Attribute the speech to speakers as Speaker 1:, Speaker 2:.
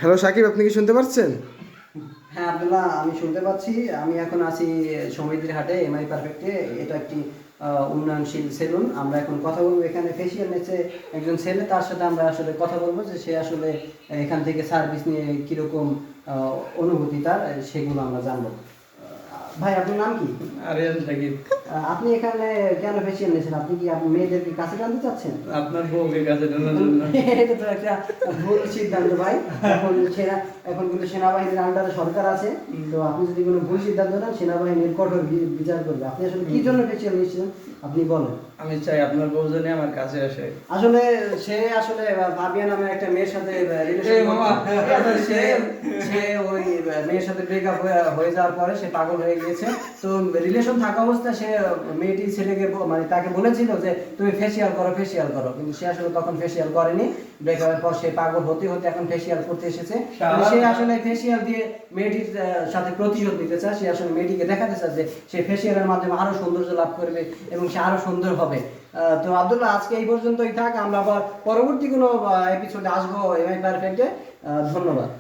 Speaker 1: Hello Shakib, আপনি কি শুনতে পাচ্ছেন?
Speaker 2: হ্যাঁ আব্দুল্লাহ, আমি শুনতে পাচ্ছি। আমি এখন আছি সমৃদ্ধির হাটে, এমআই পারফেক্টে। এটা একটি উন্নয়নশীল সেলুন। আমরা এখন কথা বলবো, এখানে ফেসিয়াল নিচ্ছে একজন ছেলে, তার সাথে আমরা আসলে কথা বলবো যে সে আসলে এখান থেকে সার্ভিস নিয়ে কীরকম অনুভূতি তার, সেগুলো আমরা জানবো। ভাই, আপনার নাম কি?
Speaker 3: আরিয়ান সাকিব।
Speaker 2: আপনি এখানে কেন ফেসিয়াল নিয়েছেন? আপনি কি মেয়েদেরকে কাছে টানতে চাচ্ছেন?
Speaker 3: আপনার বউকে কাছে টানার জন্য।
Speaker 2: এটা তো একটা ভুল সিদ্ধান্ত ভাই। এখন কিন্তু সেনাবাহিনীর আন্ডারে সরকার আছে, তো আপনি যদি কোনো ভুল সিদ্ধান্ত নেন, সেনাবাহিনীর কঠোর বিচার করবে। আপনি আসলে কি জন্য ফেসিয়াল নিয়েছিলেন আপনি বলেন।
Speaker 3: আমি চাই আপনার বউ জানি আমার কাছে আসে।
Speaker 2: আসলে সে ফাবিয়া নামে একটা মেয়ের সাথে
Speaker 3: এই মামা।
Speaker 2: সে সে ওই মেয়ের সাথে ব্রেকআপ হয়ে যাওয়ার পরে সে পাগল হয়ে গিয়েছে। তো রিলেশন থাকা অবস্থায় সে মেয়েটি ছেলেকে মানে তাকে বলেছিল যে তুমি ফেসিয়াল করো, ফেসিয়াল করো, কিন্তু সে আসলে তখন ফেসিয়াল করেনি। ব্রেকআপের পর সে পাগল হতে হতে এখন ফেসিয়াল করতে এসেছে। সে আসলে ফেসিয়াল দিয়ে মেয়েটির সাথে প্রতিশোধ নিতে চায়। সে আসলে মেয়েটিকে দেখাতে চায় যে সে ফেসিয়ালের মাধ্যমে আরো সৌন্দর্য লাভ করবে এবং সে আরো সুন্দর হবে। তো আব্দুল্লাহ, আজকে এই পর্যন্তই থাক। আমরা আবার পরবর্তী কোনো এপিসোডে আসবো এমআই পারফেক্টে। ধন্যবাদ।